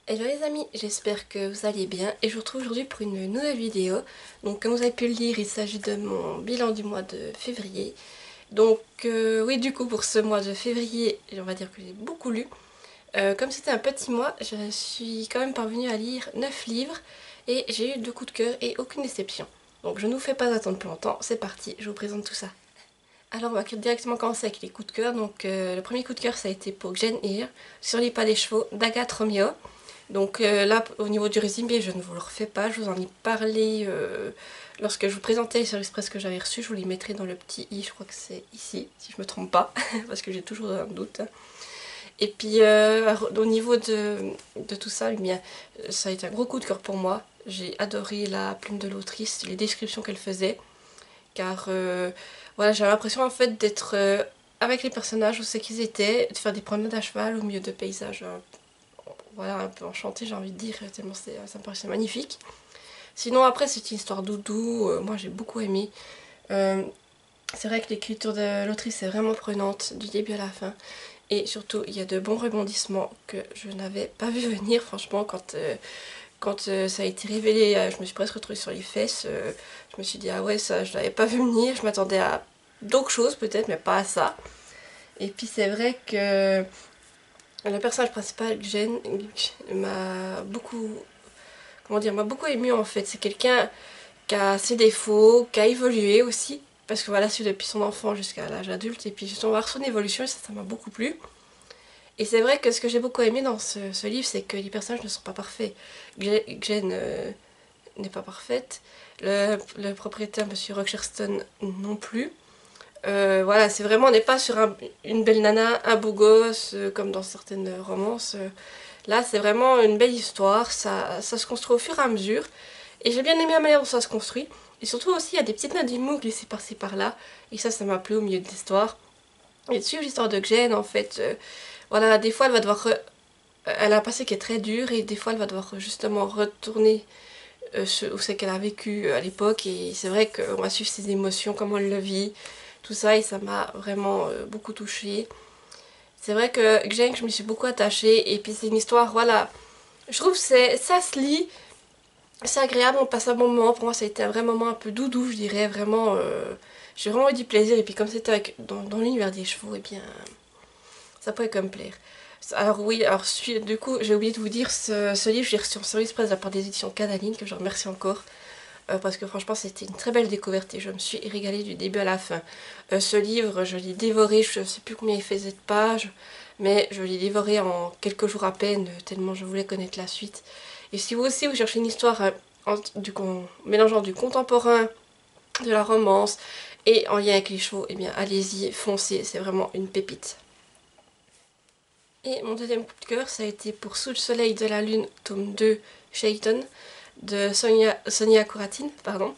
Hello les amis, j'espère que vous allez bien et je vous retrouve aujourd'hui pour une nouvelle vidéo. Donc comme vous avez pu le lire, il s'agit de mon bilan du mois de février. Donc oui, du coup pour ce mois de février, on va dire que j'ai beaucoup lu. Comme c'était un petit mois, je suis quand même parvenue à lire 9 livres et j'ai eu 2 coups de cœur et aucune déception. Donc je ne vous fais pas attendre plus longtemps, c'est parti, je vous présente tout ça. Alors on va directement commencer avec les coups de cœur. Donc le premier coup de cœur ça a été pour Jane Eyre, Sur les pas des chevaux d'Agathe Romeo. Donc là, au niveau du résumé, je ne vous le refais pas, je vous en ai parlé lorsque je vous présentais les services presse que j'avais reçus, je vous les mettrai dans le petit i, je crois que c'est ici, si je me trompe pas, parce que j'ai toujours un doute. Et puis au niveau de tout ça, eh bien, ça a été un gros coup de cœur pour moi. J'ai adoré la plume de l'autrice, les descriptions qu'elle faisait, car voilà, j'avais l'impression en fait d'être avec les personnages où c'est qu'ils étaient, de faire des promenades à cheval au milieu de paysages voilà, un peu enchantée, j'ai envie de dire, tellement ça me paraissait magnifique. Sinon après c'est une histoire doudou, moi j'ai beaucoup aimé. Euh, c'est vrai que l'écriture de l'autrice est vraiment prenante du début à la fin. Et surtout il y a de bons rebondissements que je n'avais pas vu venir franchement quand ça a été révélé, je me suis presque retrouvée sur les fesses. Je me suis dit ah ouais ça je l'avais pas vu venir, je m'attendais à d'autres choses peut-être mais pas à ça. Et puis c'est vrai que le personnage principal, Jen, m'a beaucoup, comment dire, m'a beaucoup ému en fait. C'est quelqu'un qui a ses défauts, qui a évolué aussi, parce que voilà, c'est depuis son enfant jusqu'à l'âge adulte, et puis justement voir son évolution, et ça m'a beaucoup plu. Et c'est vrai que ce que j'ai beaucoup aimé dans ce livre, c'est que les personnages ne sont pas parfaits. Jen n'est pas parfaite, le propriétaire, Monsieur Rocherston, non plus. Voilà, c'est vraiment, on n'est pas sur une belle nana, un beau gosse, comme dans certaines romances. Là, c'est vraiment une belle histoire, ça se construit au fur et à mesure. Et j'ai bien aimé la manière dont ça se construit. Et surtout aussi, il y a des petites notes d'humour glissées par-ci par-là. Et ça m'a plu au milieu de l'histoire. Et de suivre l'histoire de Jen, en fait, voilà, des fois, elle va devoir... elle a un passé qui est très dur, et des fois, elle va devoir justement retourner où c'est qu'elle a vécu à l'époque. Et c'est vrai qu'on va suivre ses émotions, comment elle le vit, tout ça, et ça m'a vraiment beaucoup touchée. C'est vrai que Jen, je me suis beaucoup attachée, et puis c'est une histoire, voilà, je trouve que ça se lit, c'est agréable, on passe un bon moment. Pour moi, ça a été un vrai moment un peu doudou, je dirais. Vraiment, j'ai vraiment eu du plaisir. Et puis, comme c'était dans l'univers des chevaux, et bien, ça pourrait comme plaire. Alors, oui, alors, du coup, j'ai oublié de vous dire, ce livre, j'ai reçu en service presse de la part des éditions Canaline, que je remercie encore. Parce que franchement, c'était une très belle découverte et je me suis régalée du début à la fin. Ce livre, je l'ai dévoré, je ne sais plus combien il faisait de pages, mais je l'ai dévoré en quelques jours à peine, tellement je voulais connaître la suite. Et si vous aussi vous cherchez une histoire mélangeant du contemporain, de la romance et en lien avec les chevaux, eh bien allez-y, foncez, c'est vraiment une pépite. Et mon deuxième coup de cœur, ça a été pour Sous le soleil de la lune, tome 2, Shayton, de Sonia Kouratine, pardon.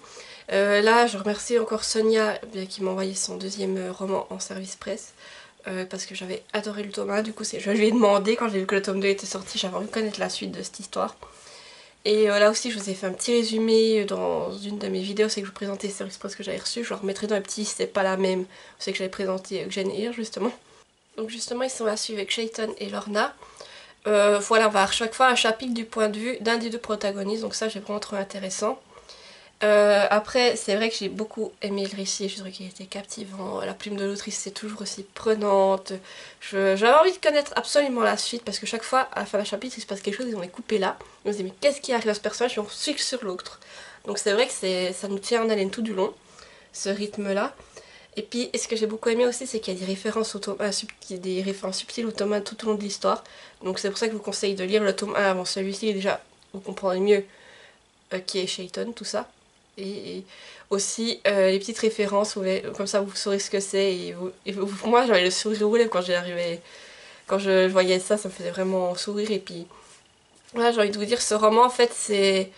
Là, je remercie encore Sonia qui m'a envoyé son deuxième roman en service presse. Parce que j'avais adoré le tome 1, du coup je lui ai demandé quand j'ai vu que le tome 2 était sorti, j'avais envie de connaître la suite de cette histoire. Et là aussi je vous ai fait un petit résumé dans une de mes vidéos, c'est que je vous présentais les services presse que j'avais reçus, je le remettrai dans un petit, c'est pas la même, c'est que j'avais présenté Jane Eyre justement. Donc justement ils sont là suivre avec Shayton et Lorna. Voilà, on va à chaque fois un chapitre du point de vue d'un des deux protagonistes, donc ça j'ai vraiment trouvé intéressant. Après, c'est vrai que j'ai beaucoup aimé le récit, je trouve qu'il était captivant. La plume de l'autrice, c'est toujours aussi prenante. J'avais envie de connaître absolument la suite parce que chaque fois, à la fin d'un chapitre, il se passe quelque chose, ils ont les coupé là. On se dit, mais qu'est-ce qui arrive à ce personnage? Et on switch sur l'autre. Donc c'est vrai que ça nous tient en haleine tout du long, ce rythme-là. Et puis, ce que j'ai beaucoup aimé aussi, c'est qu'il y a des références, des références subtiles au tome 1 tout au long de l'histoire. Donc c'est pour ça que je vous conseille de lire le tome 1 avant celui-ci. Et déjà, vous comprendrez mieux qui est Shayton, tout ça. Et aussi les petites références, comme ça vous saurez ce que c'est. Moi j'avais le sourire aux lèvres quand j'ai arrivé, quand je voyais ça, ça me faisait vraiment sourire. Et puis voilà, j'ai envie de vous dire, ce roman en fait c'est...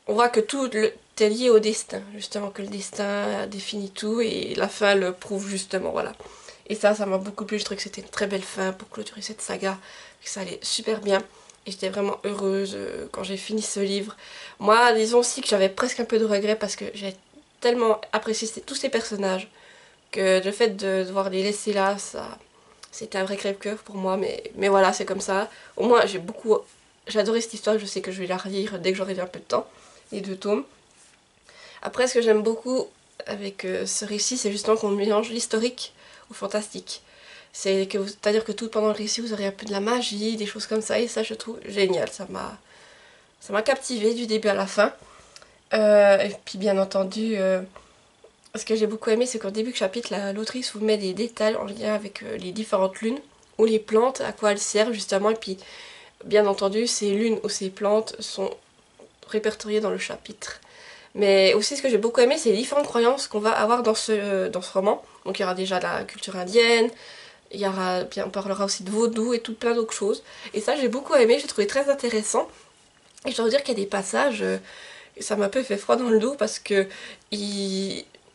On voit que tout est lié au destin, justement, que le destin définit tout et la fin le prouve justement, voilà. Et ça m'a beaucoup plu, je trouvais que c'était une très belle fin pour clôturer cette saga, que ça allait super bien. Et j'étais vraiment heureuse quand j'ai fini ce livre. Moi, disons aussi que j'avais presque un peu de regret parce que j'ai tellement apprécié tous ces personnages que le fait de devoir les laisser là, ça, c'était un vrai crève-cœur pour moi. Mais voilà, c'est comme ça. Au moins, j'ai beaucoup j'ai adoré cette histoire, je sais que je vais la relire dès que j'aurai un peu de temps, les 2 tomes. Après, ce que j'aime beaucoup avec ce récit, c'est justement qu'on mélange l'historique au fantastique. C'est-à-dire que tout pendant le récit, vous aurez un peu de la magie, des choses comme ça, et ça, je trouve génial. Ça m'a captivée du début à la fin. Et puis, bien entendu, ce que j'ai beaucoup aimé, c'est qu'au début du chapitre, l'autrice vous met des détails en lien avec les différentes lunes, ou les plantes, à quoi elles servent, justement, et puis, bien entendu, ces lunes ou ces plantes sont répertoriées dans le chapitre. Mais aussi ce que j'ai beaucoup aimé, c'est les différentes croyances qu'on va avoir dans ce roman. Donc il y aura déjà la culture indienne, on parlera aussi de vaudou et tout plein d'autres choses. Et ça j'ai beaucoup aimé, j'ai trouvé très intéressant. Et je dois dire qu'il y a des passages, ça m'a un peu fait froid dans le dos parce que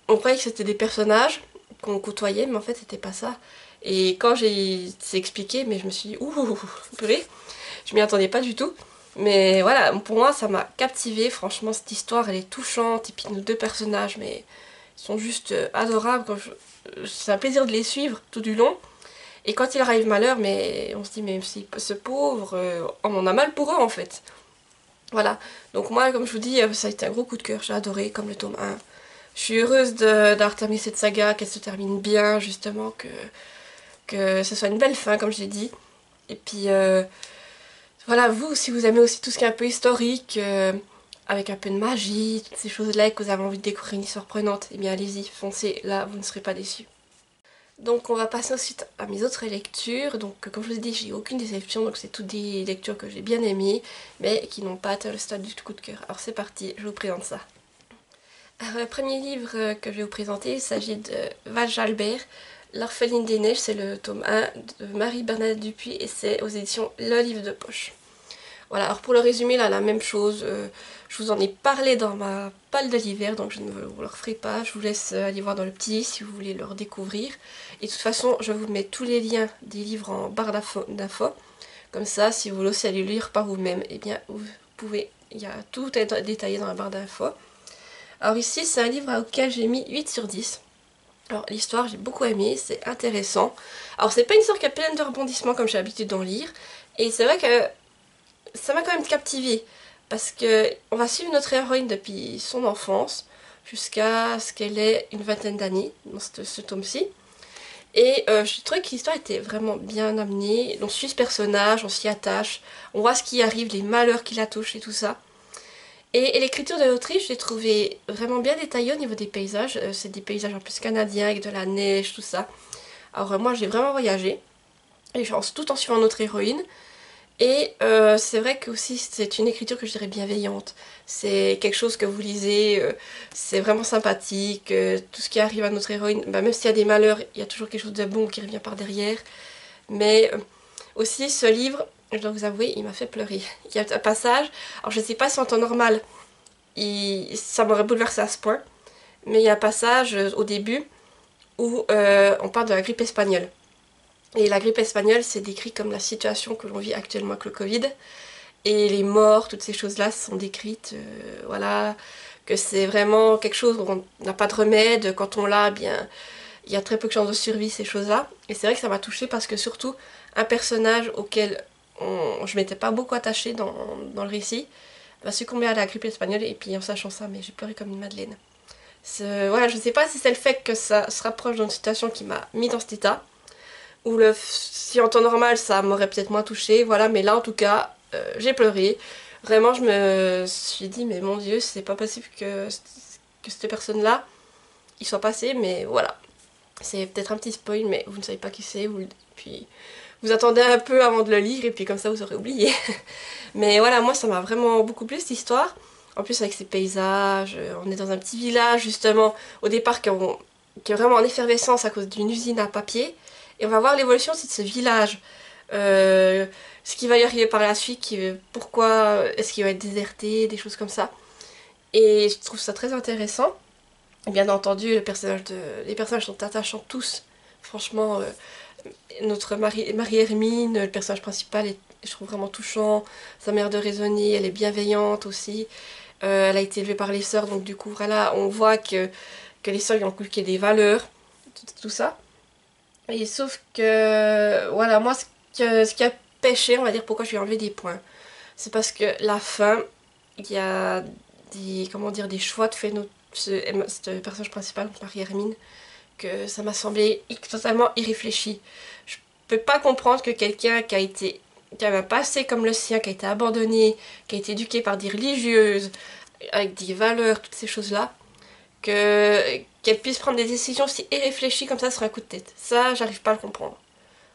on croyait que c'était des personnages qu'on côtoyait, mais en fait c'était pas ça. Et quand c'est expliqué, mais je me suis dit, ouh, purée, je m'y attendais pas du tout. Mais voilà, pour moi ça m'a captivée, franchement cette histoire elle est touchante, et puis nos 2 personnages, mais ils sont juste adorables, c'est un plaisir de les suivre tout du long. Et quand il arrive malheur, mais on se dit mais ce pauvre, on en a mal pour eux en fait. Voilà, donc moi comme je vous dis, ça a été un gros coup de cœur, j'ai adoré comme le tome 1. Je suis heureuse d'avoir terminé cette saga, qu'elle se termine bien justement, que ce soit une belle fin comme je l'ai dit. Et puis voilà, vous, si vous aimez aussi tout ce qui est un peu historique, avec un peu de magie, toutes ces choses-là, et que vous avez envie de découvrir une histoire prenante, eh bien allez-y, foncez, là vous ne serez pas déçus. Donc on va passer ensuite à mes autres lectures. Donc comme je vous ai dit, j'ai aucune déception, donc c'est toutes des lectures que j'ai bien aimées, mais qui n'ont pas atteint le stade du coup de cœur. Alors c'est parti, je vous présente ça. Alors, le premier livre que je vais vous présenter, il s'agit de Val Jalbert, L'Orpheline des Neiges, c'est le tome 1 de Marie-Bernadette Dupuis et c'est aux éditions Le Livre de Poche. Voilà, alors pour le résumé, là, la même chose, je vous en ai parlé dans ma palle de l'hiver, donc je ne vous le referai pas, je vous laisse aller voir dans le petit si vous voulez le redécouvrir. Et de toute façon, je vous mets tous les liens des livres en barre d'infos, comme ça, si vous voulez aussi aller lire par vous-même, eh bien, vous pouvez, il y a tout détaillé dans la barre d'infos. Alors ici, c'est un livre auquel j'ai mis 8 sur 10. Alors l'histoire, j'ai beaucoup aimé, c'est intéressant. Alors c'est pas une histoire qui a plein de rebondissements comme j'ai l'habitude d'en lire, et c'est vrai que ça m'a quand même captivée parce que on va suivre notre héroïne depuis son enfance jusqu'à ce qu'elle ait une vingtaine d'années dans ce tome-ci. Et je trouvais que l'histoire était vraiment bien amenée. On suit ce personnage, on s'y attache, on voit ce qui arrive, les malheurs qui la touchent et tout ça. Et l'écriture de l'autrice, je l'ai trouvée vraiment bien détaillée au niveau des paysages. C'est des paysages en plus canadiens avec de la neige, tout ça. Alors moi j'ai vraiment voyagé, et tout en suivant notre héroïne. Et c'est vrai que aussi c'est une écriture que je dirais bienveillante. C'est quelque chose que vous lisez, c'est vraiment sympathique. Tout ce qui arrive à notre héroïne, bah, même s'il y a des malheurs, il y a toujours quelque chose de bon qui revient par derrière. Mais aussi ce livre, je dois vous avouer, il m'a fait pleurer. Il y a un passage, alors je ne sais pas si en temps normal, ça m'aurait bouleversé à ce point. Mais il y a un passage au début où on parle de la grippe espagnole. Et la grippe espagnole, c'est décrit comme la situation que l'on vit actuellement avec le Covid. Et les morts, toutes ces choses-là sont décrites, voilà, que c'est vraiment quelque chose où on n'a pas de remède. Quand on l'a, eh bien, il y a très peu de chances de survie, ces choses-là. Et c'est vrai que ça m'a touchée parce que surtout, un personnage auquel je m'étais pas beaucoup attachée dans le récit, va succomber à la grippe espagnole. Et puis en sachant ça, mais j'ai pleuré comme une madeleine. Voilà, je sais pas si c'est le fait que ça se rapproche d'une situation qui m'a mis dans cet état, ou si en temps normal ça m'aurait peut-être moins touché, voilà, mais là en tout cas j'ai pleuré. Vraiment je me suis dit mais mon Dieu, c'est pas possible que cette personne-là il soit passé, mais voilà. C'est peut-être un petit spoil, mais vous ne savez pas qui c'est, puis vous attendez un peu avant de le lire et puis comme ça vous aurez oublié. Mais voilà, moi ça m'a vraiment beaucoup plu cette histoire. En plus avec ces paysages, on est dans un petit village justement au départ qui est vraiment en effervescence à cause d'une usine à papier. Et on va voir l'évolution aussi de ce village. Ce qui va y arriver par la suite, pourquoi est-ce qu'il va être déserté, des choses comme ça. Et je trouve ça très intéressant. Et bien entendu, les personnages sont attachants tous. Franchement, notre Marie-Hermine, le personnage principal, je trouve vraiment touchant. Sa mère de raisonner, elle est bienveillante aussi. Elle a été élevée par les sœurs, donc du coup, voilà, on voit que les sœurs lui ont inculqué des valeurs, tout ça. Et sauf que, voilà, moi, ce qui a pêché, on va dire, pourquoi je lui ai enlevé des points. c'est parce que la fin, il y a des, comment dire, des choix de fait ce personnage principal, Marie-Hermine, que ça m'a semblé totalement irréfléchi. Je peux pas comprendre que quelqu'un qui a un passé comme le sien, qui a été abandonné, qui a été éduqué par des religieuses, avec des valeurs, toutes ces choses-là, qu'elle puisse prendre des décisions si irréfléchies comme ça sur un coup de tête. Ça, j'arrive pas à le comprendre.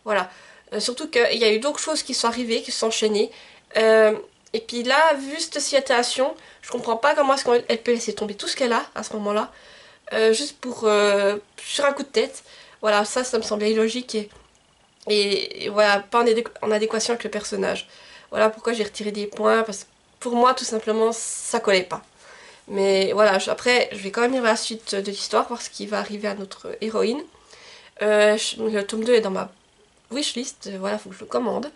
Voilà. Surtout qu'il y a eu d'autres choses qui sont arrivées, qui se sont enchaînées. Euh, et puis là, vu cette situation, je comprends pas comment est-ce qu'elle peut laisser tomber tout ce qu'elle a à ce moment-là, juste pour sur un coup de tête. Voilà, ça me semblait illogique et voilà, pas en adéquation avec le personnage. Voilà pourquoi j'ai retiré des points, parce que pour moi, tout simplement, ça collait pas. Mais voilà, après, je vais quand même lire la suite de l'histoire, voir ce qui va arriver à notre héroïne. Le tome 2 est dans ma wishlist, voilà, faut que je le commande.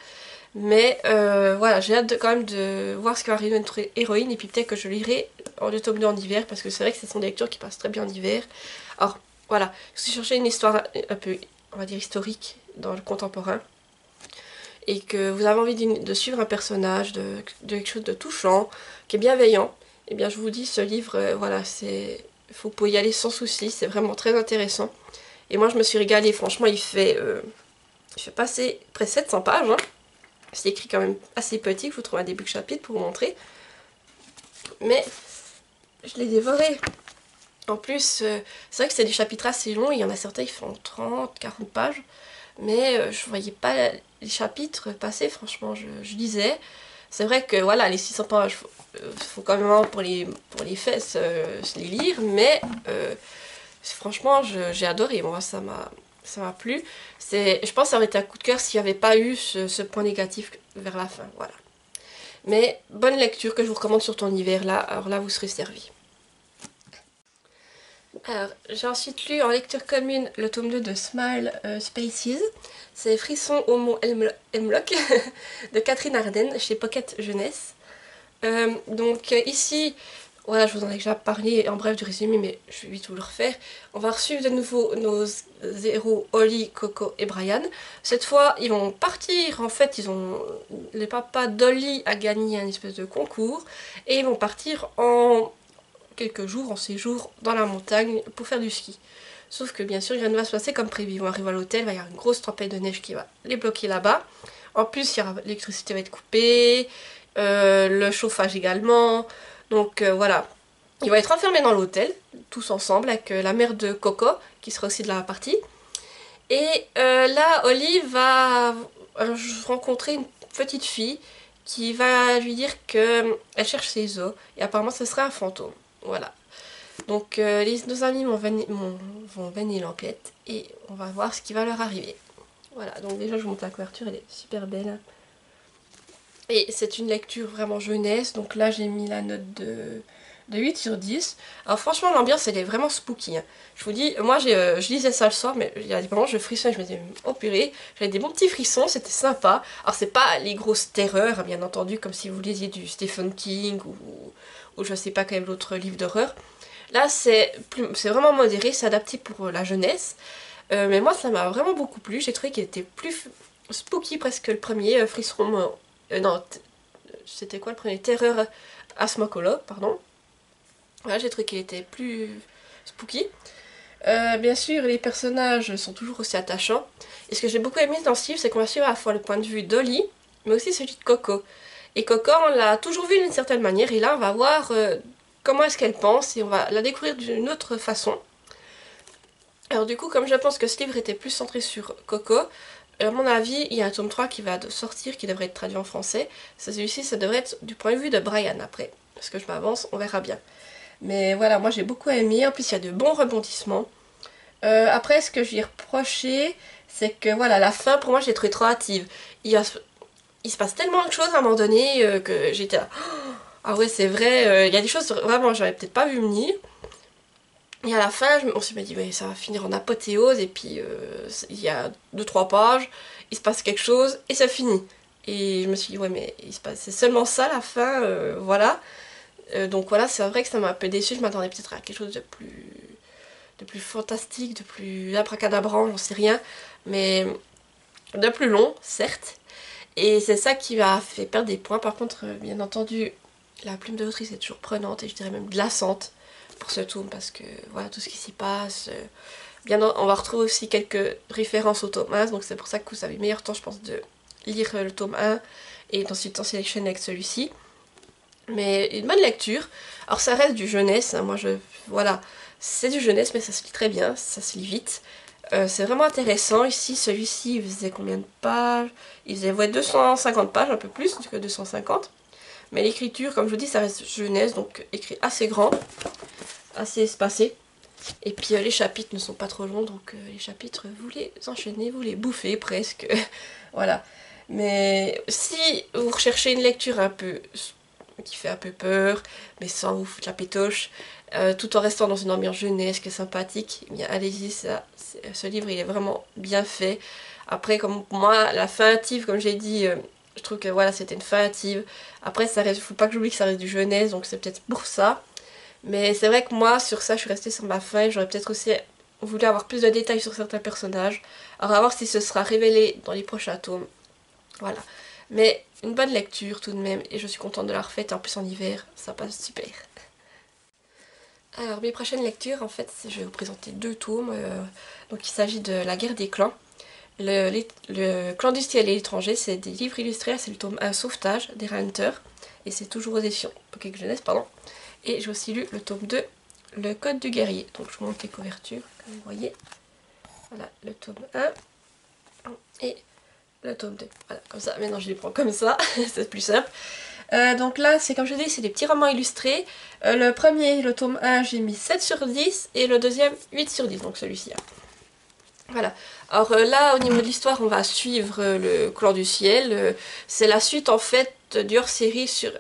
Mais voilà, j'ai hâte quand même de voir ce qui va arriver à notre héroïne, et puis peut-être que je lirai le tome 2 en hiver, parce que c'est vrai que ce sont des lectures qui passent très bien en hiver. Alors voilà, si je cherchais une histoire un peu, on va dire, historique dans le contemporain, et que vous avez envie de suivre un personnage, de quelque chose de touchant, qui est bienveillant, eh bien je vous dis, ce livre, voilà, vous pouvez y aller sans souci, c'est vraiment très intéressant. Et moi je me suis régalée, franchement il fait passer près de 700 pages, hein. C'est écrit quand même assez petit, il faut trouver un début de chapitre pour vous montrer. Mais je l'ai dévoré. En plus, c'est vrai que c'est des chapitres assez longs, il y en a certains qui font 30, 40 pages. Mais je voyais pas les chapitres passer, franchement, je lisais. C'est vrai que voilà, les 600 pages, faut quand même pour les fesses se les lire, mais franchement, j'ai adoré, moi, ça m'a plu. Je pense que ça aurait été un coup de cœur s'il n'y avait pas eu ce point négatif vers la fin, voilà. Mais bonne lecture que je vous recommande sur ton hiver là, alors là vous serez servi. Alors, j'ai ensuite lu en lecture commune le tome 2 de Smile Spaces. C'est Frisson au mont Hemlock de Catherine Arden chez Pocket Jeunesse. Ici, voilà, je vous en ai déjà parlé en bref du résumé, mais je vais tout le refaire. On va suivre de nouveau nos héros Holly, Coco et Brian. Cette fois, ils vont partir. En fait, le papa d'Holly a gagné un espèce de concours et ils vont partir en quelques jours, en séjour dans la montagne pour faire du ski. Sauf que bien sûr, rien ne va se passer comme prévu. Ils vont arriver à l'hôtel, il va y avoir une grosse tempête de neige qui va les bloquer là-bas. En plus, l'électricité va être coupée, le chauffage également. Donc voilà, ils vont être enfermés dans l'hôtel, tous ensemble, avec la mère de Coco, qui sera aussi de la partie. Et là, Holly va rencontrer une petite fille qui va lui dire qu'elle cherche ses os, et apparemment ce sera un fantôme. Voilà. Donc nos amis vont venir l'enquête, et on va voir ce qui va leur arriver. Voilà, donc déjà je vous montre la couverture, elle est super belle. Et c'est une lecture vraiment jeunesse, donc là j'ai mis la note de 8 sur 10. Alors franchement l'ambiance elle est vraiment spooky, hein. Je vous dis, moi je lisais ça le soir, mais il y a des moments je frissonnais, je me disais oh purée, j'avais des bons petits frissons, c'était sympa. Alors c'est pas les grosses terreurs bien entendu, comme si vous lisiez du Stephen King ou je sais pas quel autre livre d'horreur. Là c'est vraiment modéré, c'est adapté pour la jeunesse. Mais moi ça m'a vraiment beaucoup plu, j'ai trouvé qu'il était plus spooky presque que le premier, Frisson... non, c'était quoi le premier? Terreur Asmacolo, pardon. Voilà, j'ai trouvé qu'il était plus spooky. Bien sûr, les personnages sont toujours aussi attachants. Et ce que j'ai beaucoup aimé dans ce livre, c'est qu'on va suivre à la fois le point de vue d'Holly, mais aussi celui de Coco. Et Coco, on l'a toujours vu d'une certaine manière, et là, on va voir comment est-ce qu'elle pense, et on va la découvrir d'une autre façon. Alors du coup, comme je pense que ce livre était plus centré sur Coco, à mon avis, il y a un tome 3 qui va sortir, qui devrait être traduit en français. Celui-ci, ça devrait être du point de vue de Brian après. Parce que je m'avance, on verra bien. Mais voilà, moi j'ai beaucoup aimé. En plus, il y a de bons rebondissements. Après, ce que je lui ai reproché, c'est que voilà, la fin, pour moi, je l'ai trouvée trop hâtive. Il se passe tellement de choses à un moment donné que j'étais là. Ah ouais, c'est vrai, il y a des choses vraiment, j'aurais peut-être pas vu venir. Et à la fin, on s'est dit, ouais, ça va finir en apothéose, et puis il y a 2-3 pages, il se passe quelque chose, et ça finit. Et je me suis dit, ouais, mais c'est seulement ça la fin, voilà. Donc voilà, c'est vrai que ça m'a un peu déçue, je m'attendais peut-être à quelque chose de plus fantastique, de plus abracadabrant, j'en sais rien, mais de plus long, certes. Et c'est ça qui m'a fait perdre des points. Par contre, bien entendu, la plume de l'autrice est toujours prenante et je dirais même glaçante pour ce tome parce que voilà tout ce qui s'y passe. On va retrouver aussi quelques références au tome 1, donc c'est pour ça que vous avez meilleur temps je pense de lire le tome 1 et d'ensuite en sélectionner avec celui-ci. Mais une bonne lecture. Alors ça reste du jeunesse, hein, voilà, c'est du jeunesse mais ça se lit très bien, ça se lit vite. C'est vraiment intéressant. Ici, celui-ci, il faisait combien de pages? Il faisait ouais, 250 pages, un peu plus que 250. Mais l'écriture, comme je vous dis, ça reste jeunesse, donc écrit assez grand, assez espacé. Et puis les chapitres ne sont pas trop longs, donc les chapitres, vous les enchaînez, vous les bouffez presque. Voilà. Mais si vous recherchez une lecture un peu qui fait un peu peur, mais sans vous foutre la pétoche, tout en restant dans une ambiance jeunesse, sympathique, eh bien allez-y, ce livre il est vraiment bien fait. Après, comme moi, la fin hâtive, comme j'ai dit, je trouve que voilà, c'était une fin hâtive. Après, ça reste, faut pas que j'oublie que ça reste du jeunesse, donc c'est peut-être pour ça. Mais c'est vrai que moi, sur ça, je suis restée sur ma fin et j'aurais peut-être aussi voulu avoir plus de détails sur certains personnages. Alors, à voir si ce sera révélé dans les prochains tomes. Voilà. Mais une bonne lecture tout de même, et je suis contente de la refaire, et en plus en hiver, ça passe super. Alors mes prochaines lectures, en fait, je vais vous présenter deux tomes. Donc il s'agit de La guerre des clans. Le clan du ciel et l'étranger, c'est des livres illustrés, c'est le tome 1 Sauvetage des Hunter, et c'est toujours aux éditions Pocket Jeunesse, pardon. Et j'ai aussi lu le tome 2, Le Code du guerrier. Donc je vous montre les couvertures, comme vous voyez. Voilà, le tome 1 et le tome 2. Voilà, comme ça, maintenant je les prends comme ça, c'est plus simple. Donc là, c'est comme je dis, c'est des petits romans illustrés. Le premier, le tome 1, j'ai mis 7 sur 10 et le deuxième, 8 sur 10, donc celui-ci. Voilà. Alors là, au niveau de l'histoire, on va suivre le clan du ciel. C'est la suite en fait du hors-série sur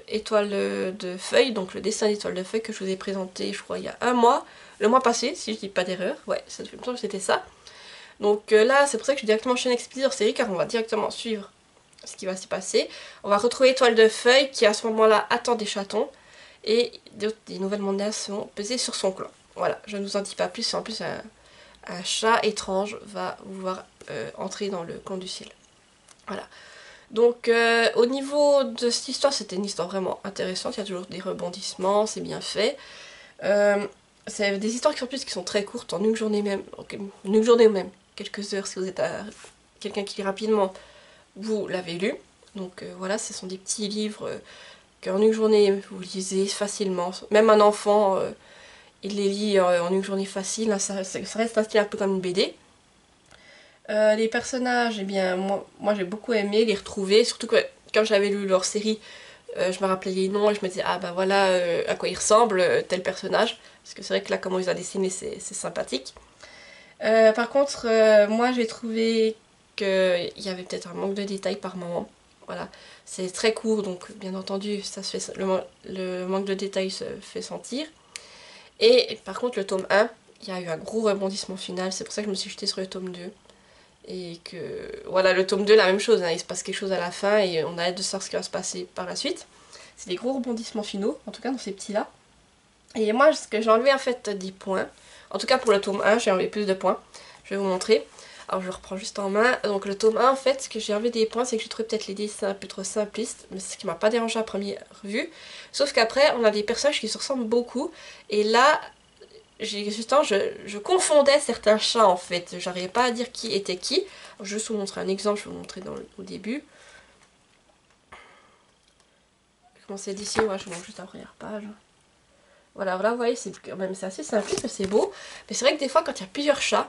l'étoile de feuille, donc le dessin d'étoile de feuille que je vous ai présenté, je crois, il y a un mois. Le mois passé, si je dis pas d'erreur. Ouais, ça fait longtemps que c'était ça. Donc là, c'est pour ça que je suis directement chaîne Expédié hors-série, car on va directement suivre ce qui va s'y passer. On va retrouver Étoile de Feuille qui à ce moment-là attend des chatons et des nouvelles menaces vont peser sur son clan. Voilà, je ne vous en dis pas plus, en plus un chat étrange va vouloir entrer dans le clan du ciel. Voilà. Donc au niveau de cette histoire, c'était une histoire vraiment intéressante, il y a toujours des rebondissements, c'est bien fait. C'est des histoires qui sont très courtes, en une journée même, ou même quelques heures si vous êtes quelqu'un qui lit rapidement, vous l'avez lu. Donc voilà, ce sont des petits livres qu'en une journée vous lisez facilement. Même un enfant, il les lit en une journée facile, hein, ça reste un style un peu comme une BD. Les personnages, eh bien, moi j'ai beaucoup aimé les retrouver, surtout que quand j'avais lu leur série, je me rappelais les noms et je me disais, ah ben voilà à quoi il ressemble tel personnage. Parce que c'est vrai que là, comment ils ont dessiné, c'est sympathique. Par contre, moi j'ai trouvé qu'il y avait peut-être un manque de détails par moment. Voilà, c'est très court, donc bien entendu, ça se fait, le manque de détails se fait sentir. Et par contre, le tome 1, il y a eu un gros rebondissement final, c'est pour ça que je me suis jetée sur le tome 2. Et que, voilà, le tome 2, la même chose, hein, il se passe quelque chose à la fin et on a hâte de savoir ce qui va se passer par la suite. C'est des gros rebondissements finaux, en tout cas dans ces petits-là. Et moi, ce que j'ai enlevé en fait 10 points. En tout cas pour le tome 1, j'ai enlevé plus de points. Je vais vous montrer. Alors je reprends juste en main. Donc le tome 1, en fait, ce que j'ai enlevé des points, c'est que j'ai trouvé peut-être les dessins un peu trop simplistes. Mais c'est ce qui m'a pas dérangé à première vue. Sauf qu'après, on a des personnages qui se ressemblent beaucoup. Et là, je confondais certains chats en fait. J'arrivais pas à dire qui était qui. Alors, je vais vous montrer un exemple, je vais vous montrer au début. Je vais commencer d'ici, ouais, je vous montre juste la première page. Voilà, là vous voyez, c'est quand même assez simple, mais c'est beau. Mais c'est vrai que des fois, quand il y a plusieurs chats,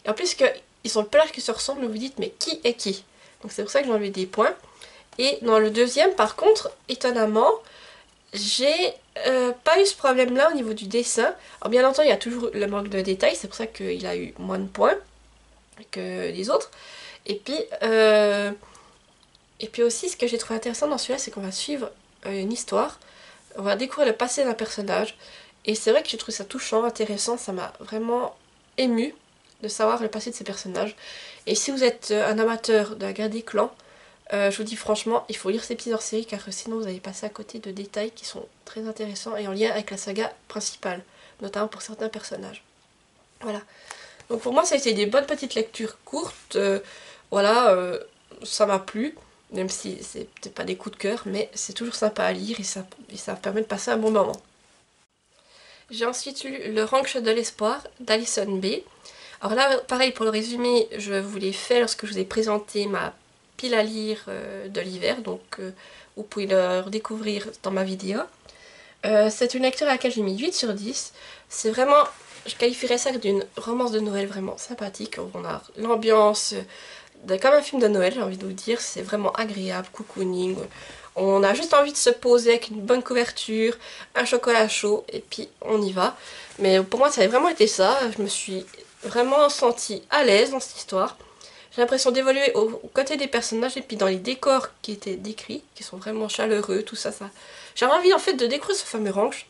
et en plus qu'ils sont pleins qui se ressemblent, vous dites, mais qui est qui? Donc c'est pour ça que j'ai enlevé des points. Et dans le deuxième, par contre, étonnamment, j'ai pas eu ce problème-là au niveau du dessin. Alors bien entendu, il y a toujours le manque de détails, c'est pour ça qu'il a eu moins de points que les autres. Et puis aussi, ce que j'ai trouvé intéressant dans celui-là, c'est qu'on va suivre une histoire. On va découvrir le passé d'un personnage. Et c'est vrai que j'ai trouvé ça touchant, intéressant, ça m'a vraiment ému de savoir le passé de ces personnages. Et si vous êtes un amateur de la guerre des clans, je vous dis franchement, il faut lire ces petits hors-série car sinon vous allez passer à côté de détails qui sont très intéressants et en lien avec la saga principale, notamment pour certains personnages. Voilà. Donc pour moi ça a été des bonnes petites lectures courtes, voilà, ça m'a plu. même si c'est peut-être pas des coups de cœur, mais c'est toujours sympa à lire et ça permet de passer un bon moment. J'ai ensuite lu Le Ranch de l'Espoir d'Alison B. Alors là, pareil, pour le résumé, je vous l'ai fait lorsque je vous ai présenté ma pile à lire de l'hiver, donc vous pouvez le redécouvrir dans ma vidéo. C'est une lecture à laquelle j'ai mis 8 sur 10. C'est vraiment, je qualifierais ça d'une romance de Noël vraiment sympathique. On a l'ambiance comme un film de Noël, j'ai envie de vous dire. C'est vraiment agréable, cocooning. On a juste envie de se poser avec une bonne couverture, un chocolat chaud, et puis on y va. Mais pour moi, ça a vraiment été ça. Je me suis vraiment sentie à l'aise dans cette histoire. J'ai l'impression d'évoluer aux côtés des personnages et puis dans les décors qui étaient décrits, qui sont vraiment chaleureux, tout ça. J'avais envie en fait de découvrir ce fameux ranch,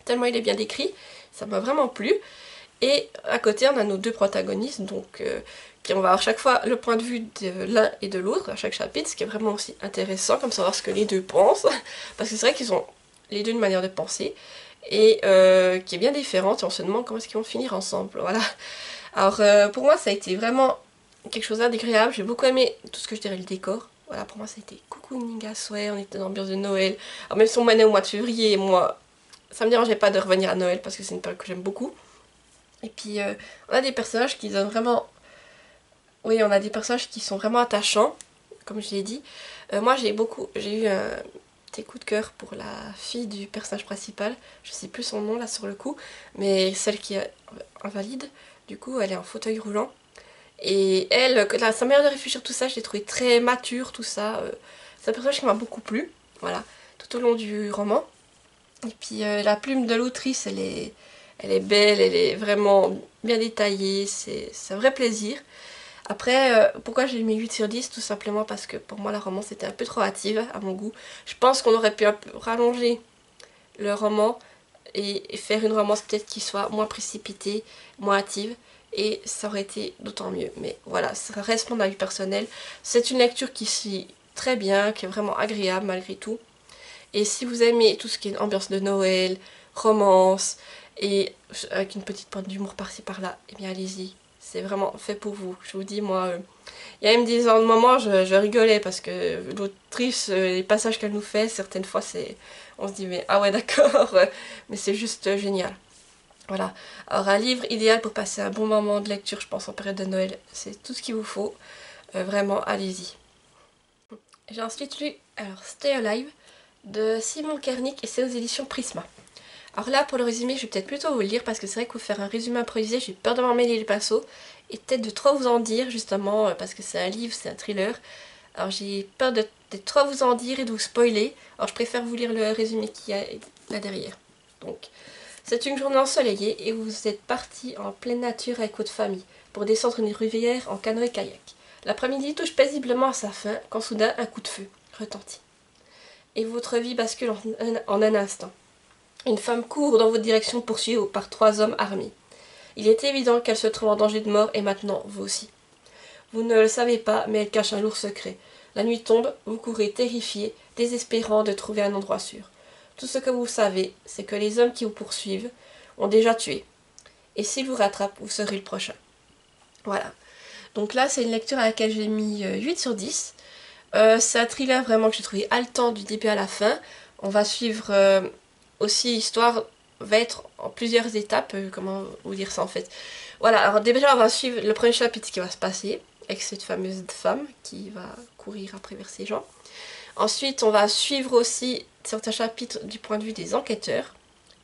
tellement il est bien décrit, ça m'a vraiment plu. Et à côté, on a nos deux protagonistes, donc qui on va avoir chaque fois le point de vue de l'un et de l'autre à chaque chapitre, ce qui est vraiment aussi intéressant, comme savoir ce que les deux pensent, parce que c'est vrai qu'ils ont les deux une manière de penser, et qui est bien différente, et on se demande comment est-ce qu'ils vont finir ensemble, voilà. Alors pour moi, ça a été vraiment quelque chose d'agréable, j'ai beaucoup aimé tout ce que je dirais le décor, voilà, pour moi ça a été cocooning à souhait, on était dans l'ambiance de Noël, alors même si on m'en est au mois de février, moi, ça me dérangeait pas de revenir à Noël, parce que c'est une période que j'aime beaucoup. Et puis on a des personnages qui donnent vraiment... Oui, on a des personnages qui sont vraiment attachants, comme je l'ai dit. Moi j'ai eu un petit coup de cœur pour la fille du personnage principal. Je sais plus son nom là sur le coup, mais celle qui est invalide. Du coup, elle est en fauteuil roulant. Et elle, sa manière de réfléchir tout ça, je l'ai trouvé très mature, tout ça. C'est un personnage qui m'a beaucoup plu, voilà, tout au long du roman. Et puis la plume de l'autrice, elle est belle, elle est vraiment bien détaillée, c'est un vrai plaisir. Après, pourquoi j'ai mis 8 sur 10? Tout simplement parce que pour moi la romance était un peu trop hâtive à mon goût. Je pense qu'on aurait pu un peu rallonger le roman et faire une romance peut-être qui soit moins précipitée, moins hâtive. Et ça aurait été d'autant mieux. Mais voilà, ça reste mon avis personnel. C'est une lecture qui suit très bien, qui est vraiment agréable malgré tout. Et si vous aimez tout ce qui est ambiance de Noël, romance, et avec une petite pointe d'humour par-ci par-là, eh bien allez-y. C'est vraiment fait pour vous. Je vous dis, moi, il y a même des moments, je rigolais parce que l'autrice, les passages qu'elle nous fait, certaines fois, on se dit, mais ah ouais, d'accord, mais c'est juste génial. Voilà. Alors, un livre idéal pour passer un bon moment de lecture, je pense, en période de Noël, c'est tout ce qu'il vous faut. Vraiment, allez-y. J'ai ensuite lu, alors, Stay Alive de Simon Kernick et c'est aux éditions Prisma. Alors là, pour le résumé, je vais peut-être plutôt vous le lire parce que c'est vrai que vous faire un résumé improvisé, j'ai peur de m'emmêler les pinceaux et peut-être de trop vous en dire justement parce que c'est un livre, c'est un thriller. Alors j'ai peur de trop vous en dire et de vous spoiler. Alors je préfère vous lire le résumé qu'il y a là derrière. Donc, c'est une journée ensoleillée et vous êtes partis en pleine nature avec votre famille pour descendre une rivière en canoë-kayak. L'après-midi touche paisiblement à sa fin quand soudain un coup de feu retentit. Et votre vie bascule en un instant. Une femme court dans votre direction poursuivie par 3 hommes armés. Il est évident qu'elle se trouve en danger de mort et maintenant vous aussi. Vous ne le savez pas, mais elle cache un lourd secret. La nuit tombe, vous courez terrifié, désespérant de trouver un endroit sûr. Tout ce que vous savez, c'est que les hommes qui vous poursuivent ont déjà tué. Et s'ils vous rattrapent, vous serez le prochain. Voilà. Donc là, c'est une lecture à laquelle j'ai mis 8 sur 10. C'est un thriller vraiment que j'ai trouvé haletant du début à la fin. On va suivre aussi l'histoire va être en plusieurs étapes, comment vous dire ça en fait. Voilà, alors déjà on va suivre le premier chapitre qui va se passer avec cette fameuse femme qui va courir après vers ces gens. Ensuite on va suivre aussi certains chapitres du point de vue des enquêteurs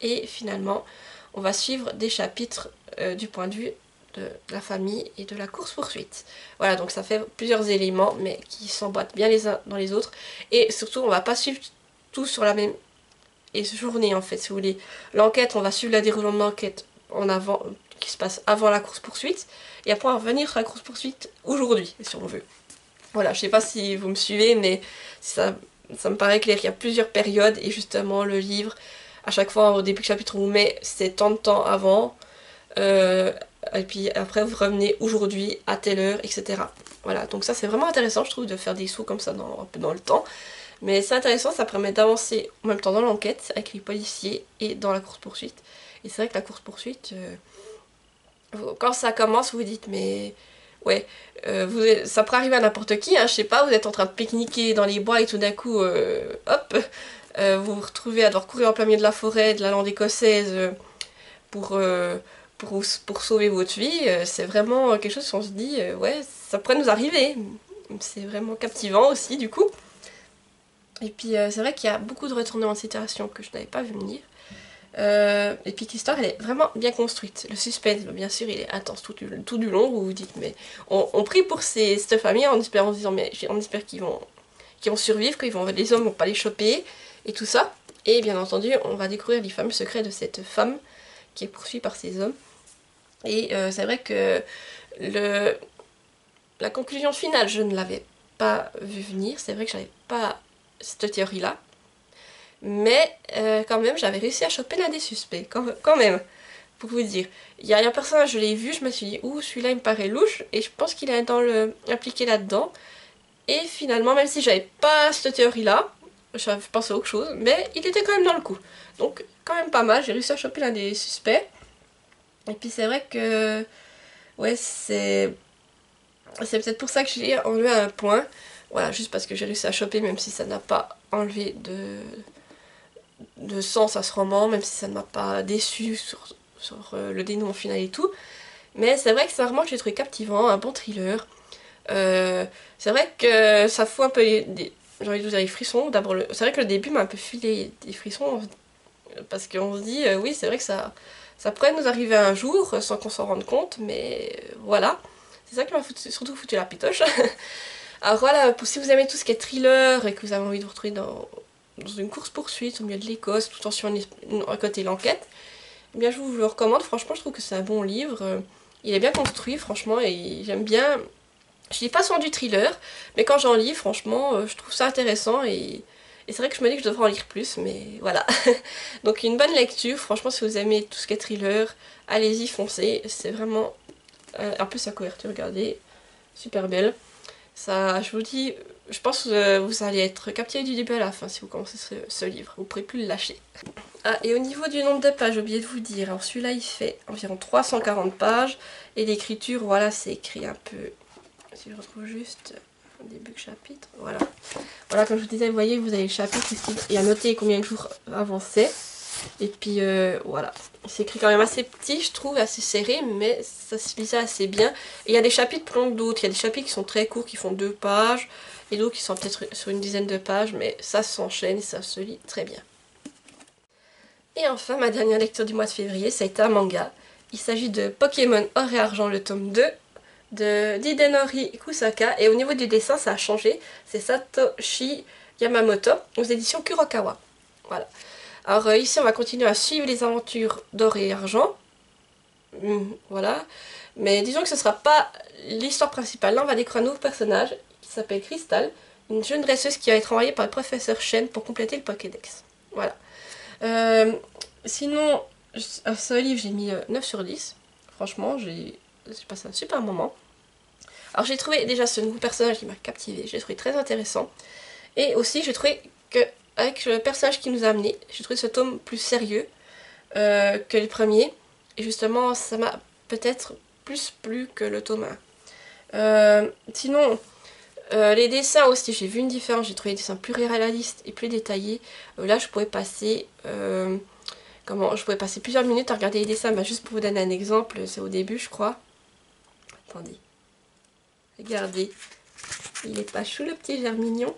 et finalement on va suivre des chapitres du point de vue de la famille et de la course-poursuite. Voilà, donc ça fait plusieurs éléments mais qui s'emboîtent bien les uns dans les autres et surtout on va pas suivre tout sur la même journée en fait, si vous voulez. L'enquête, on va suivre la déroulement de l'enquête en avant, qui se passe avant la course-poursuite et après on va revenir sur la course-poursuite aujourd'hui, si on veut. Voilà, je sais pas si vous me suivez, mais ça me paraît clair. Il y a plusieurs périodes et justement le livre, à chaque fois au début du chapitre, on vous met c'est tant de temps avant, et puis après vous revenez aujourd'hui à telle heure, etc. Voilà, donc ça c'est vraiment intéressant, je trouve, de faire des sauts comme ça un peu dans le temps. Mais c'est intéressant, ça permet d'avancer en même temps dans l'enquête avec les policiers et dans la course-poursuite. Et c'est vrai que la course-poursuite, quand ça commence, vous vous dites mais ouais, ça pourrait arriver à n'importe qui, hein, je sais pas, vous êtes en train de pique-niquer dans les bois et tout d'un coup, hop, vous vous retrouvez à devoir courir en plein milieu de la forêt, de la lande écossaise, pour, euh, pour sauver votre vie. C'est vraiment quelque chose qu'on se dit, ouais, ça pourrait nous arriver. C'est vraiment captivant aussi, du coup. Et puis c'est vrai qu'il y a beaucoup de retournements de situation que je n'avais pas vu venir. Et puis l'histoire elle est vraiment bien construite. Le suspense, bien sûr, il est intense tout du long où vous vous dites mais on prie pour cette famille en espérant, en se disant mais on espère qu'ils vont survivre, les hommes vont pas les choper et tout ça. Et bien entendu on va découvrir les fameux secrets de cette femme qui est poursuivie par ces hommes. Et c'est vrai que la conclusion finale je ne l'avais pas vu venir. C'est vrai que j'avais pas cette théorie là. Mais quand même, j'avais réussi à choper l'un des suspects, quand même, pour vous dire. Il y a un personnage, je l'ai vu, je me suis dit, ouh, celui-là il me paraît louche, et je pense qu'il est impliqué là-dedans. Et finalement, même si j'avais pas cette théorie-là, j'avais pensé à autre chose, mais il était quand même dans le coup. Donc, quand même pas mal, j'ai réussi à choper l'un des suspects. Et puis c'est vrai que, ouais, c'est peut-être pour ça que j'ai enlevé un point. Voilà, juste parce que j'ai réussi à choper, même si ça n'a pas enlevé de sens à ce roman, même si ça ne m'a pas déçu sur le dénouement final et tout. Mais c'est vrai que c'est un roman que j'ai trouvé captivant, un bon thriller. C'est vrai que ça fout un peu j'ai envie de vous dire les frissons. D'abord, c'est vrai que le début m'a un peu filé des frissons, parce qu'on se dit, oui, c'est vrai que ça pourrait nous arriver un jour, sans qu'on s'en rende compte, mais voilà. C'est ça qui m'a surtout foutu la pitoche. Alors voilà, si vous aimez tout ce qui est thriller et que vous avez envie de vous retrouver dans une course-poursuite au milieu de l'Écosse, tout en suivant à côté l'enquête, eh bien je vous le recommande. Franchement, je trouve que c'est un bon livre. Il est bien construit, franchement, et j'aime bien. Je lis pas souvent du thriller, mais quand j'en lis, franchement, je trouve ça intéressant et c'est vrai que je me dis que je devrais en lire plus, mais voilà. Donc une bonne lecture, franchement, si vous aimez tout ce qui est thriller, allez-y, foncez. C'est vraiment... en plus, sa couverture, regardez, super belle. Ça, je vous dis, je pense que vous allez être captivé du début à la fin si vous commencez ce livre. Vous ne pourrez plus le lâcher. Ah, et au niveau du nombre de pages, j'ai oublié de vous dire. Alors celui-là, il fait environ 340 pages. Et l'écriture, voilà, c'est écrit un peu... Si je retrouve juste un début de chapitre, voilà. Voilà, comme je vous disais, vous voyez, vous avez le chapitre ici. Il y a noté combien de jours avancés. Et puis voilà, c'est écrit quand même assez petit, je trouve, assez serré, mais ça se lit assez bien. Et il y a des chapitres plus longs que d'autres, il y a des chapitres qui sont très courts, qui font 2 pages, et d'autres qui sont peut-être sur une dizaine de pages, mais ça s'enchaîne et ça se lit très bien. Et enfin, ma dernière lecture du mois de février, ça a été un manga. Il s'agit de Pokémon Or et Argent, le tome 2, de d'Hidenori Kusaka, et au niveau du dessin, ça a changé, c'est Satoshi Yamamoto, aux éditions Kurokawa. Voilà. Alors ici on va continuer à suivre les aventures d'Or et Argent. Voilà. Mais disons que ce ne sera pas l'histoire principale. Là on va découvrir un nouveau personnage qui s'appelle Crystal. Une jeune dresseuse qui va être envoyée par le professeur Shen pour compléter le Pokédex. Voilà. Sinon, à ce livre j'ai mis 9 sur 10. Franchement, j'ai passé un super moment. Alors j'ai trouvé déjà ce nouveau personnage qui m'a captivé. J'ai trouvé très intéressant. Et aussi j'ai trouvé que avec le personnage qui nous a amené, j'ai trouvé ce tome plus sérieux que les premiers. Et justement, ça m'a peut-être plus plu que le tome 1. Sinon, les dessins aussi, j'ai vu une différence. J'ai trouvé les dessins plus réalistes et plus détaillés. Là, je pouvais passer... je pouvais passer plusieurs minutes à regarder les dessins. Bah, juste pour vous donner un exemple, c'est au début, je crois. Attendez. Regardez. Il est pas chou, le petit Germignon.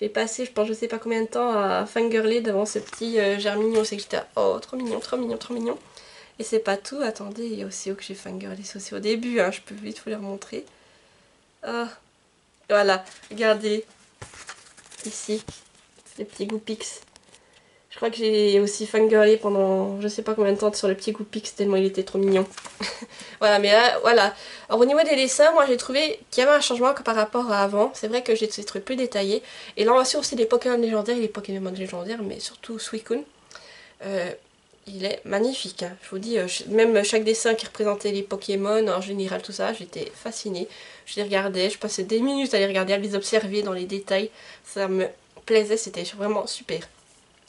J'ai passé, je pense, je sais pas combien de temps à fangirler devant ce petit Germignon. C'est que j'étais, oh, trop mignon, trop mignon, trop mignon. Et c'est pas tout, attendez, il y a aussi que j'ai fangirlé, c'est aussi au début, hein, je peux vite vous les remontrer. Ah, voilà, regardez, ici, les petits Goopix. Je crois que j'ai aussi fangirlé pendant je sais pas combien de temps sur le petit Goopix, tellement il était trop mignon. Voilà, mais là, voilà. Alors au niveau des dessins, moi j'ai trouvé qu'il y avait un changement par rapport à avant. C'est vrai que j'ai des trucs plus détaillés. Et là on va suivre aussi les Pokémon légendaires et les Pokémon légendaires, mais surtout Suicune. Il est magnifique, hein. Je vous dis, même chaque dessin qui représentait les Pokémon, en général tout ça, j'étais fascinée. Je les regardais, je passais des minutes à les regarder, à les observer dans les détails. Ça me plaisait, c'était vraiment super.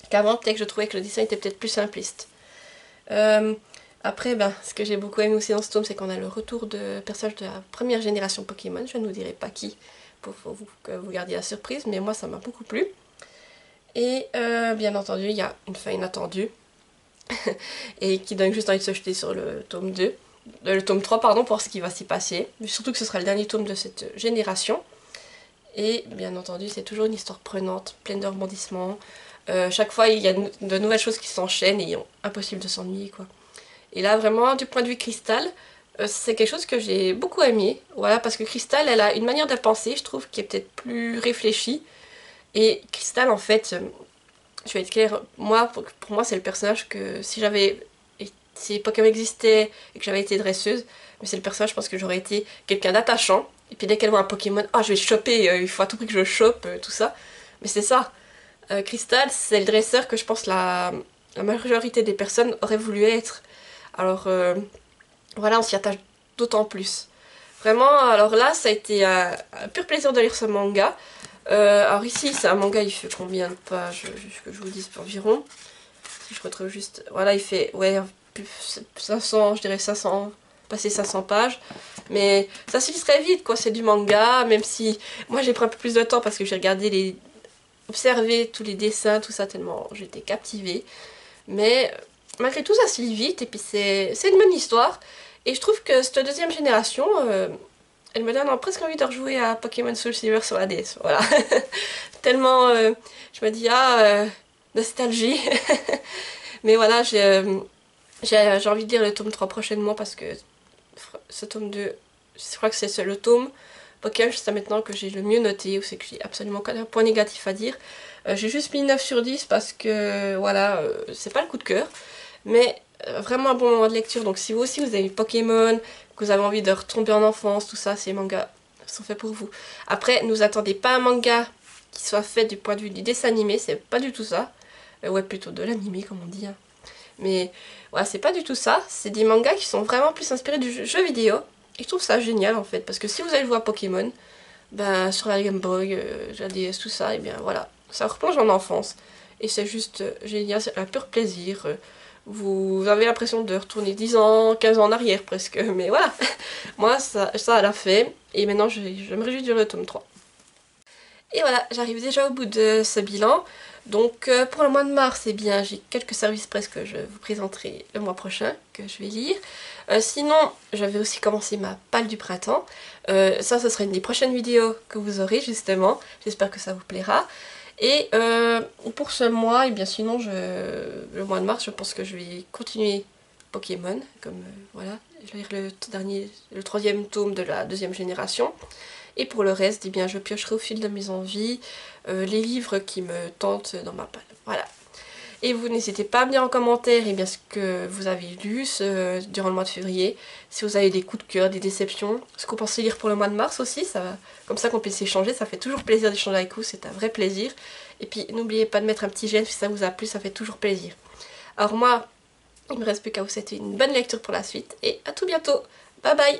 Qu'avant, peut-être que je trouvais que le dessin était peut-être plus simpliste. Après, ben, ce que j'ai beaucoup aimé aussi dans ce tome, c'est qu'on a le retour de personnages de la première génération Pokémon. Je ne vous dirai pas qui, pour que vous gardiez la surprise, mais moi ça m'a beaucoup plu. Et bien entendu, il y a une fin inattendue, et qui donne juste envie de se jeter sur le tome 2. Le tome 3, pardon, pour ce qui va s'y passer. Mais surtout que ce sera le dernier tome de cette génération. Et bien entendu, c'est toujours une histoire prenante, pleine de rebondissements. Chaque fois, il y a de nouvelles choses qui s'enchaînent et impossible de s'ennuyer, quoi. Et là, vraiment, du point de vue Crystal, c'est quelque chose que j'ai beaucoup aimé. Voilà, parce que Crystal, elle a une manière de penser, je trouve, qui est peut-être plus réfléchie. Et Crystal, en fait, je vais être claire, moi, pour moi, c'est le personnage que si Pokémon existait et que j'avais été dresseuse, mais c'est le personnage, je pense que j'aurais été quelqu'un d'attachant. Et puis dès qu'elle voit un Pokémon, ah, je vais le choper, il faut à tout prix que je le chope, tout ça. Mais c'est ça. Crystal, c'est le dresseur que je pense la majorité des personnes auraient voulu être. Alors, voilà, on s'y attache d'autant plus. Vraiment, alors là, ça a été un pur plaisir de lire ce manga. Alors ici, c'est un manga, il fait combien de pages? Juste que je vous dise environ. Si je retrouve juste... Voilà, il fait, ouais, 500, je dirais 500, passer 500 pages. Mais ça se lit très vite, quoi, c'est du manga, même si... Moi, j'ai pris un peu plus de temps parce que j'ai regardé observé tous les dessins, tout ça, tellement j'étais captivée. Mais malgré tout, ça se lit vite, et puis c'est une bonne histoire. Et je trouve que cette deuxième génération, elle me donne presque envie de rejouer à Pokémon Soul Silver sur la DS. Voilà. Tellement, je me dis, nostalgie. Mais voilà, j'ai envie de lire le tome 3 prochainement parce que ce tome 2, je crois que c'est le tome Pokémon jusqu'à maintenant que j'ai le mieux noté, ou c'est que j'ai absolument aucun point négatif à dire. J'ai juste mis 9 sur 10 parce que, voilà, c'est pas le coup de cœur. Mais vraiment un bon moment de lecture, donc si vous aussi vous avez Pokémon, que vous avez envie de retomber en enfance, tout ça, ces mangas sont faits pour vous. Après, ne vous attendez pas à un manga qui soit fait du point de vue du dessin animé, c'est pas du tout ça. Ouais, plutôt de l'animé, comme on dit. Hein. Mais voilà, c'est pas du tout ça. C'est des mangas qui sont vraiment plus inspirés du jeu vidéo. Et je trouve ça génial en fait, parce que si vous allez voir Pokémon, ben sur la Game Boy, la DS, tout ça, et bien voilà, ça replonge en enfance. Et c'est juste génial, c'est un pur plaisir. Vous avez l'impression de retourner 10 ans, 15 ans en arrière presque, mais voilà. Moi, ça elle a fait, et maintenant je me réjouis du le tome 3. Et voilà, j'arrive déjà au bout de ce bilan. Donc pour le mois de mars, eh bien, j'ai quelques services presse que je vous présenterai le mois prochain, que je vais lire. Sinon, je vais aussi commencer ma palle du printemps. Ça, ce sera une des prochaines vidéos que vous aurez justement. J'espère que ça vous plaira. Et pour ce mois, et bien sinon, le mois de mars, je pense que je vais continuer Pokémon, comme voilà, je vais lire le troisième tome de la deuxième génération. Et pour le reste, eh bien, je piocherai au fil de mes envies les livres qui me tentent dans ma palle. Voilà. Et vous n'hésitez pas à me dire en commentaire eh bien, ce que vous avez lu durant le mois de février. Si vous avez des coups de cœur, des déceptions. Ce que vous pensez lire pour le mois de mars aussi. Comme ça qu'on puisse échanger. Ça fait toujours plaisir d'échanger avec vous. C'est un vrai plaisir. Et puis n'oubliez pas de mettre un petit j'aime si ça vous a plu. Ça fait toujours plaisir. Alors moi, il ne me reste plus qu'à vous souhaiter une bonne lecture pour la suite. Et à tout bientôt. Bye bye.